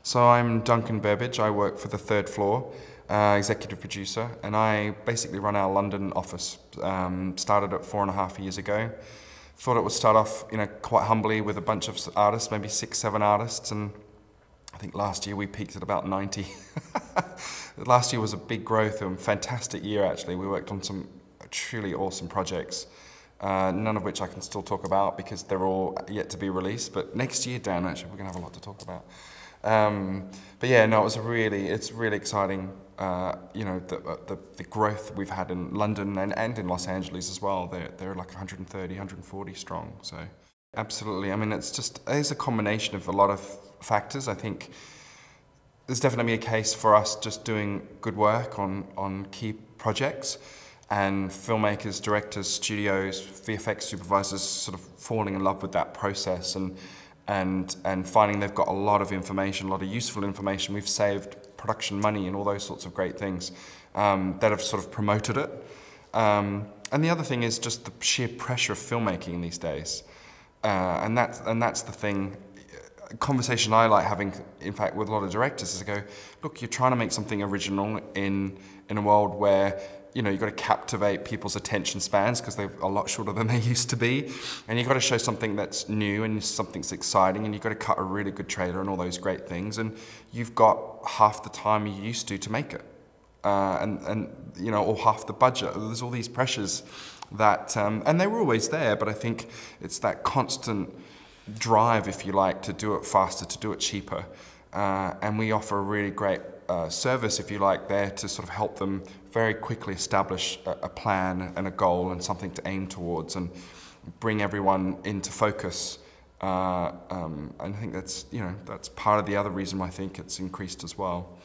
So I'm Duncan Burbidge. I work for the third floor, executive producer, and I basically run our London office. Started it 4.5 years ago. Thought it would start off, quite humbly with a bunch of artists, maybe 6, 7 artists, and I think last year we peaked at about 90. Last year was a big growth and fantastic year actually. We worked on some truly awesome projects, none of which I can still talk about because they're all yet to be released. But next year, Dan, actually, we're going to have a lot to talk about. But yeah, no, it's really exciting. The growth we've had in London and in Los Angeles as well. They're like 130, 140 strong. So absolutely. I mean, it's a combination of a lot of factors. I think there's definitely a case for us just doing good work on key projects, and filmmakers, directors, studios, VFX supervisors sort of falling in love with that process and finding they've got a lot of information, a lot of useful information. We've saved production money and all those sorts of great things that have sort of promoted it. And the other thing is just the sheer pressure of filmmaking these days. And that's the thing. Conversation I like having, in fact, with a lot of directors is to go, look, you're trying to make something original in a world where you've got to captivate people's attention spans because they're a lot shorter than they used to be, and you've got to show something that's new and something that's exciting, and you've got to cut a really good trailer and all those great things, and you've got half the time you used to make it, or half the budget. There's all these pressures that, and they were always there, but I think it's that constant drive, if you like, to do it faster, to do it cheaper, and we offer a really great service, if you like, there to sort of help them very quickly establish a plan and a goal and something to aim towards and bring everyone into focus. And I think that's part of the other reason why I think it's increased as well.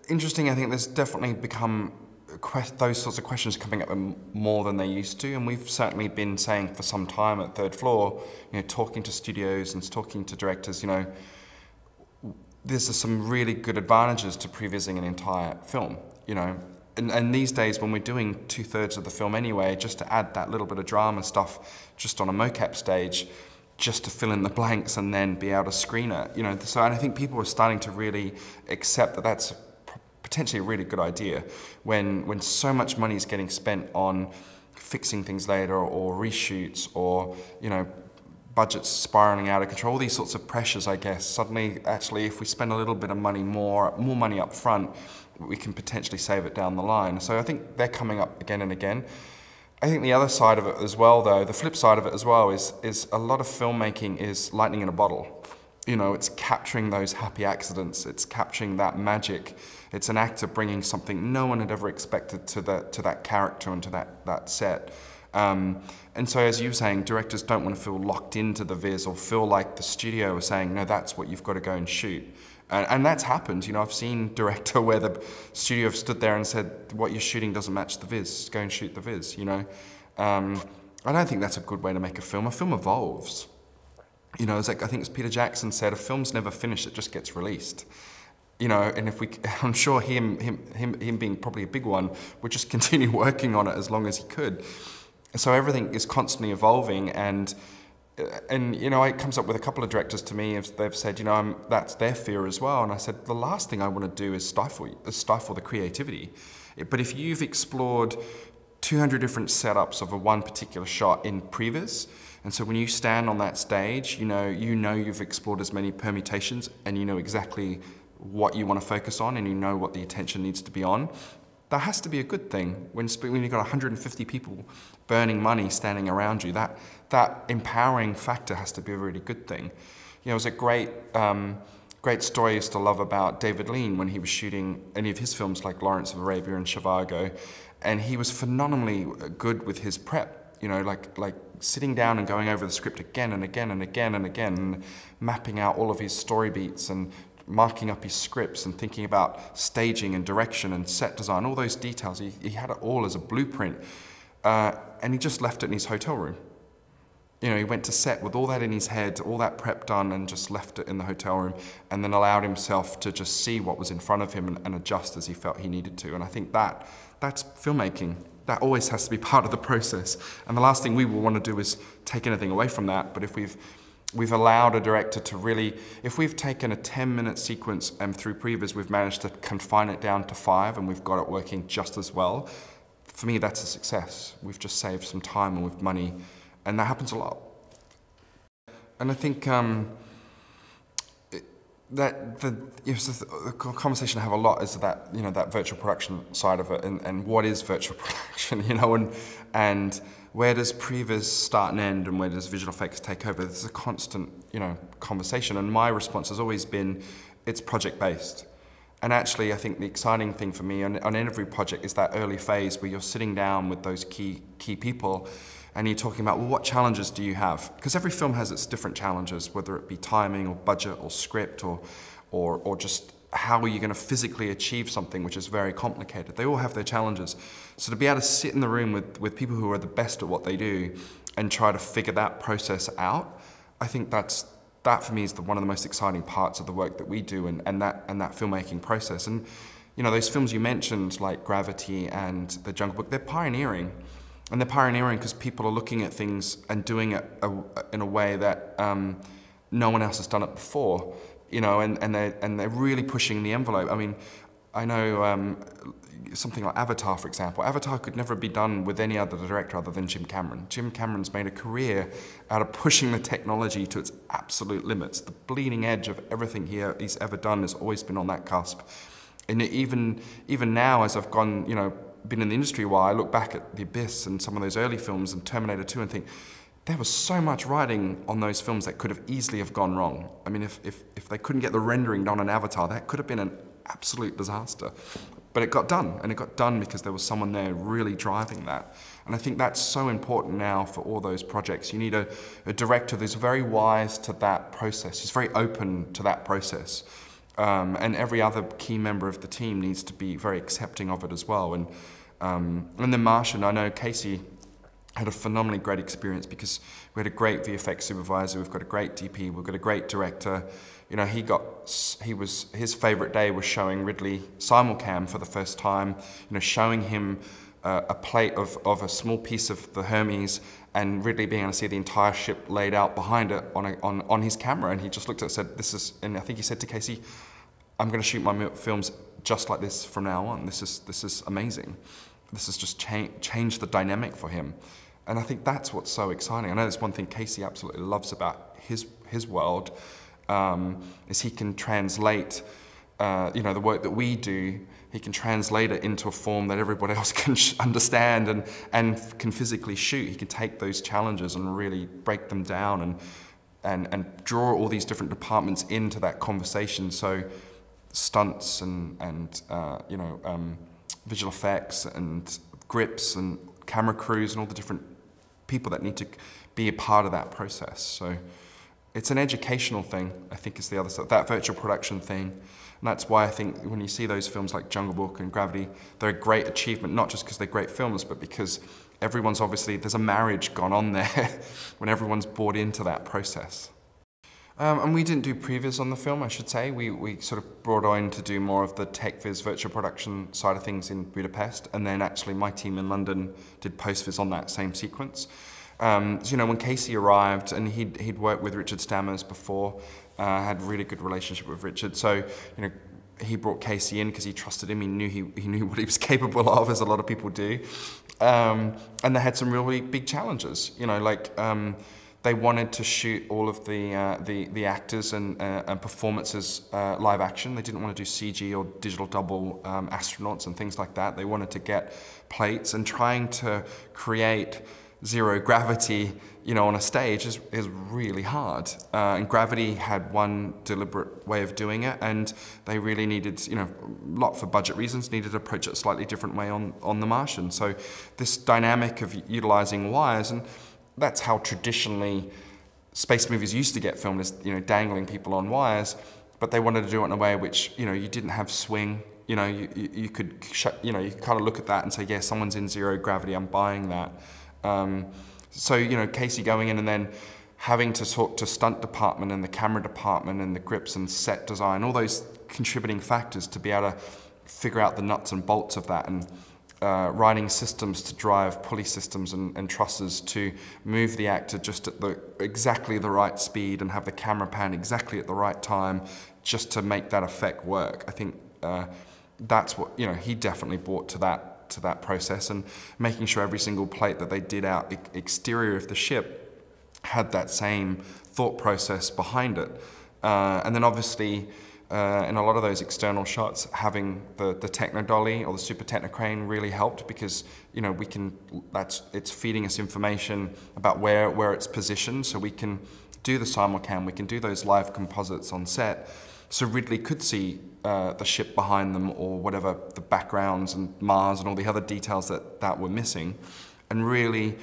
Interesting, I think there's definitely become those sorts of questions coming up more than they used to, and we've certainly been saying for some time at Third Floor, talking to studios and talking to directors, there's some really good advantages to prevising an entire film, And these days, when we're doing 2/3 of the film anyway, just to add that little bit of drama stuff just on a mocap stage, just to fill in the blanks and then be able to screen it, So and I think people are starting to really accept that that's potentially a really good idea when so much money is getting spent on fixing things later or reshoots or, budgets spiraling out of control, all these sorts of pressures, I guess. Suddenly, actually, if we spend a little bit of money, more money up front, we can potentially save it down the line. So I think they're coming up again and again. I think the other side of it as well, though, the flip side of it as well, is a lot of filmmaking is lightning in a bottle. It's capturing those happy accidents. It's capturing that magic. It's an act of bringing something no one had ever expected to that character and to that set. And so, as you were saying, directors don't want to feel locked into the viz or feel like the studio is saying, no, that's what you've got to go and shoot. And that's happened. I've seen director where the studio have stood there and said, what you're shooting doesn't match the viz, go and shoot the viz, I don't think that's a good way to make a film. A film evolves. It's like, I think as Peter Jackson said, a film's never finished, it just gets released. And if I'm sure him being probably a big one, would just continue working on it as long as he could. So everything is constantly evolving, and it comes up with a couple of directors to me. They've said, that's their fear as well. And I said, the last thing I want to do is stifle the creativity. But if you've explored 200 different setups of one particular shot in previs, and so when you stand on that stage, you've explored as many permutations, and you know exactly what you want to focus on, and you know what the attention needs to be on. That has to be a good thing. When you've got 150 people burning money standing around you, that empowering factor has to be a really good thing. It was a great story I used to love about David Lean when he was shooting any of his films like Lawrence of Arabia and Zhivago, and he was phenomenally good with his prep. Like sitting down and going over the script again and again and again and again, and mapping out all of his story beats and marking up his scripts and thinking about staging and direction and set design, all those details. He had it all as a blueprint, and he just left it in his hotel room. He went to set with all that in his head, all that prep done, and just left it in the hotel room, and then allowed himself to just see what was in front of him and adjust as he felt he needed to. And I think that's filmmaking. That always has to be part of the process. And the last thing we will want to do is take anything away from that. But if we've we've allowed a director to really, if we've taken a 10-minute sequence and through previs we've managed to confine it down to 5 and we've got it working just as well, for me that's a success. We've just saved some time and with money, and that happens a lot. And I think that the conversation I have a lot is that, you know, that virtual production side of it, and what is virtual production, you know, and where does previs start and end, and where does visual effects take over? There's a constant, you know, conversation, and my response has always been, it's project-based. And actually, I think the exciting thing for me on every project is that early phase where you're sitting down with those key people, and you're talking about, well, what challenges do you have? Because every film has its different challenges, whether it be timing or budget or script or just how are you going to physically achieve something which is very complicated. They all have their challenges. So to be able to sit in the room with people who are the best at what they do and try to figure that process out, I think that for me is one of the most exciting parts of the work that we do and that filmmaking process. And you know, those films you mentioned like Gravity and The Jungle Book, they're pioneering. And they're pioneering because people are looking at things and doing it in a way that no one else has done it before, you know, and they're really pushing the envelope. I mean, I know something like Avatar, for example. Avatar could never be done with any other director other than Jim Cameron. Jim Cameron's made a career out of pushing the technology to its absolute limits. The bleeding edge of everything he's ever done has always been on that cusp. And even now, as I've gone, you know, been in the industry a while, I look back at The Abyss and some of those early films and Terminator 2 and think, there was so much writing on those films that could have easily have gone wrong. I mean, if they couldn't get the rendering done on Avatar, that could have been an absolute disaster. But it got done, and it got done because there was someone there really driving that. And I think that's so important now for all those projects. You need a director that's very wise to that process, who's very open to that process. And every other key member of the team needs to be very accepting of it as well. And then Martian, I know Casey had a phenomenally great experience because we had a great VFX supervisor, we've got a great DP, we've got a great director. You know, his favorite day was showing Ridley simulcam for the first time, you know, showing him a plate of a small piece of the Hermes, and Ridley being able to see the entire ship laid out behind it on his camera, and he just looked at it and said, "This is," and I think he said to Casey, "I'm going to shoot my films just like this from now on. This is amazing. This has just changed the dynamic for him," and I think that's what's so exciting. I know there's one thing Casey absolutely loves about his world, is he can translate, you know, the work that we do. He can translate it into a form that everybody else can understand and can physically shoot. He can take those challenges and really break them down and draw all these different departments into that conversation. So stunts and you know, visual effects and grips and camera crews and all the different people that need to be a part of that process. So it's an educational thing, I think, is the other side, that virtual production thing. And that's why I think when you see those films like Jungle Book and Gravity, they're a great achievement, not just because they're great films, but because everyone's obviously, there's a marriage gone on there when everyone's bought into that process. And we didn't do previs on the film, I should say. We sort of brought on to do more of the techvis virtual production side of things in Budapest, and then actually my team in London did postvis on that same sequence. So, you know, when Casey arrived, and he'd worked with Richard Stammers before, had a really good relationship with Richard. So, you know, he brought Casey in because he trusted him. He knew what he was capable of, as a lot of people do. And they had some really big challenges. You know, like they wanted to shoot all of the actors and performances live action. They didn't want to do CG or digital double astronauts and things like that. They wanted to get plates, and trying to create zero gravity, you know, on a stage is really hard. And Gravity had one deliberate way of doing it, and they really needed, you know, a lot for budget reasons, needed to approach it a slightly different way on The Martian. So this dynamic of utilizing wires, and that's how traditionally space movies used to get filmed, is, you know, dangling people on wires, but they wanted to do it in a way which, you know, you didn't have swing. You know, you could, you know, you kind of look at that and say, yeah, someone's in zero gravity, I'm buying that. So, you know, Casey going in and then having to talk to stunt department and the camera department and the grips and set design, all those contributing factors to be able to figure out the nuts and bolts of that. And writing systems to drive pulley systems and trusses to move the actor just at exactly the right speed and have the camera pan exactly at the right time just to make that effect work. I think that's what, he definitely brought to that process, and making sure every single plate that they did out exterior of the ship had that same thought process behind it. And then obviously, in a lot of those external shots, having the techno dolly or the super techno crane really helped, because it's feeding us information about where it's positioned, so we can do the simulcam, we can do those live composites on set, so Ridley could see the ship behind them, or whatever, the backgrounds and Mars and all the other details that were missing, and really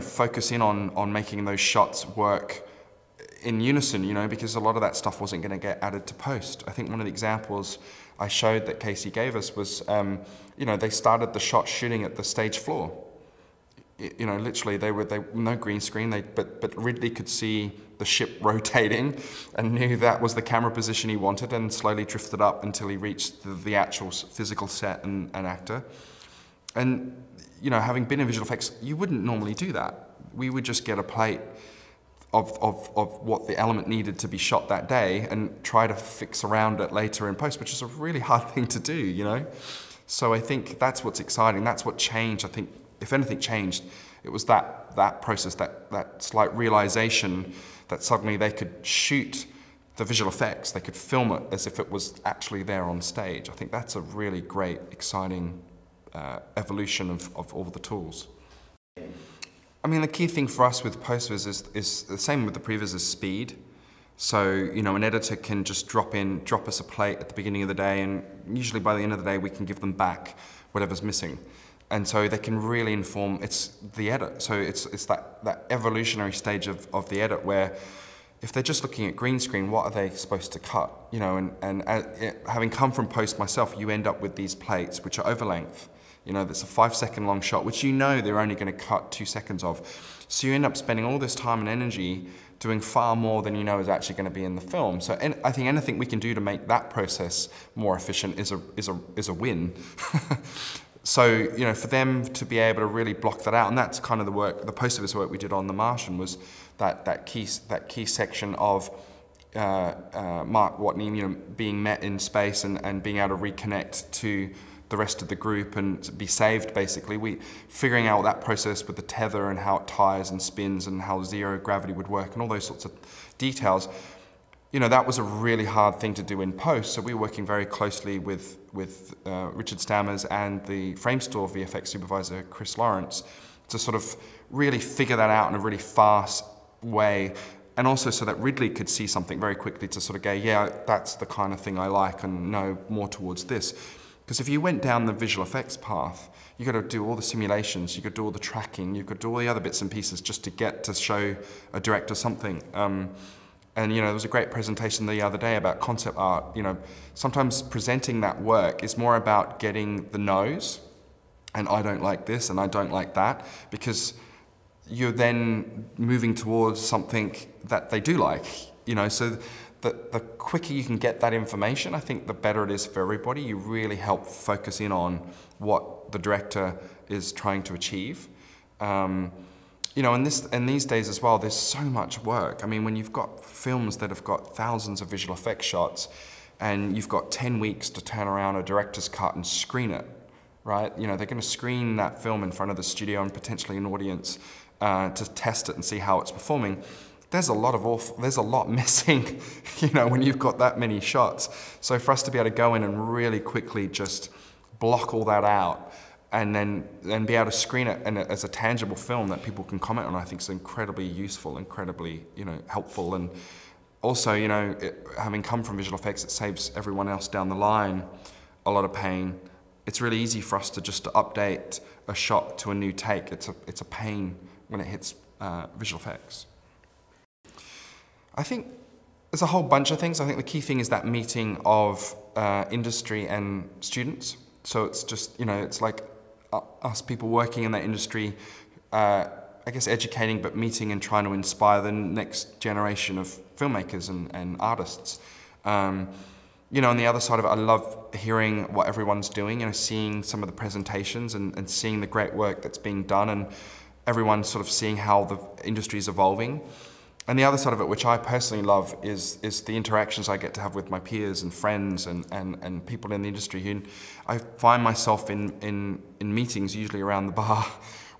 focus in on making those shots work in unison, because a lot of that stuff wasn't going to get added to post. I think one of the examples I showed that Casey gave us was, they started the shot shooting at the stage floor. Literally, they no green screen, but Ridley could see the ship rotating and knew that was the camera position he wanted, and slowly drifted up until he reached the actual physical set and actor. And, having been in visual effects, you wouldn't normally do that. We would just get a plate of what the element needed to be shot that day and try to fix around it later in post, which is a really hard thing to do, So I think that's what's exciting. That's what changed. I think if anything changed, it was that process, that slight realization that suddenly they could shoot the visual effects, they could film it as if it was actually there on stage. I think that's a really great, exciting evolution of all the tools. I mean, the key thing for us with postvis is the same with the previs, is speed. So, an editor can just drop us a plate at the beginning of the day, and usually by the end of the day we can give them back whatever's missing. And so they can really inform, it's the edit. So it's that evolutionary stage of the edit where if they're just looking at green screen, what are they supposed to cut? Having come from post myself, you end up with these plates which are over length. That's a 5-second long shot, which they're only going to cut 2 seconds of. So you end up spending all this time and energy doing far more than is actually going to be in the film. So I think anything we can do to make that process more efficient is a win. So, for them to be able to really block that out, and that's kind of the postvis work we did on the Martian, was that key section of Mark Watney, being met in space and being able to reconnect to the rest of the group and be saved, basically. Figuring out that process with the tether and how it tires and spins and how zero gravity would work and all those sorts of details. That was a really hard thing to do in post, so we were working very closely with Richard Stammers and the Framestore VFX supervisor, Chris Lawrence, to sort of really figure that out in a really fast way, and also so that Ridley could see something very quickly to sort of go, yeah, that's the kind of thing I like, and no, more towards this. Because if you went down the visual effects path, you've got to do all the simulations, you've got to do all the tracking, you've got to do all the other bits and pieces just to get to show a director something. And there was a great presentation the other day about concept art. Sometimes presenting that work is more about getting the no's, and I don't like this and I don't like that, because you're then moving towards something that they do like. So the quicker you can get that information, I think the better it is for everybody. You really help focus in on what the director is trying to achieve. And these days as well, there's so much work. I mean, when you've got films that have got thousands of visual effects shots, and you've got 10 weeks to turn around a director's cut and screen it, right? They're going to screen that film in front of the studio and potentially an audience to test it and see how it's performing. There's a lot missing, when you've got that many shots. So for us to be able to go in and really quickly just block all that out, and then be able to screen it as a tangible film that people can comment on, I think is incredibly useful, incredibly helpful, and also having come from visual effects, it saves everyone else down the line a lot of pain. It's really easy for us to update a shot to a new take. It's a pain when it hits visual effects. I think there's a whole bunch of things. I think the key thing is that meeting of industry and students. So it's just it's like us people working in that industry, I guess educating, but meeting and trying to inspire the next generation of filmmakers and artists. you know, on the other side of it, I love hearing what everyone's doing, you know, seeing some of the presentations and seeing the great work that's being done, and everyone sort of seeing how the industry is evolving. And the other side of it, which I personally love, is the interactions I get to have with my peers and friends and people in the industry. Who I find myself in meetings, usually around the bar,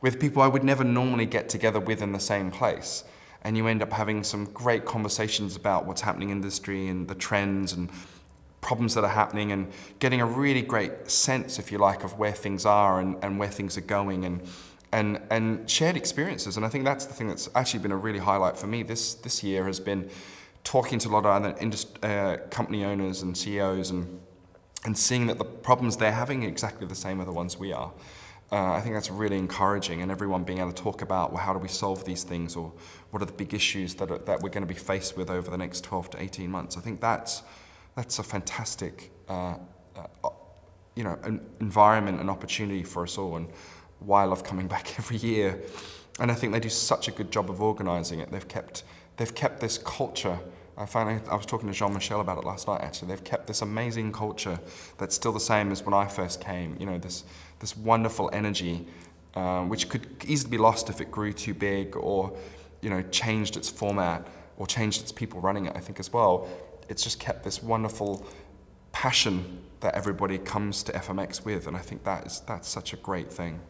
with people I would never normally get together with in the same place. And you end up having some great conversations about what's happening in the industry and the trends and problems that are happening, and getting a really great sense, if you like, of where things are and where things are going, and shared experiences. And I think that's the thing that's actually been a really highlight for me this year, has been talking to a lot of other company owners and CEOs and seeing that the problems they're having are exactly the same as the ones we are. I think that's really encouraging, and everyone being able to talk about, well, how do we solve these things, or what are the big issues that we're going to be faced with over the next 12 to 18 months. I think that's a fantastic you know, an environment and opportunity for us all, and why I love coming back every year. And I think they do such a good job of organising it. They've kept this culture. I was talking to Jean-Michel about it last night, actually. They've kept this amazing culture that's still the same as when I first came. You know, this wonderful energy, which could easily be lost if it grew too big, or, you know, changed its format, or changed its people running it, I think, as well. It's just kept this wonderful passion that everybody comes to FMX with, and I think that's such a great thing.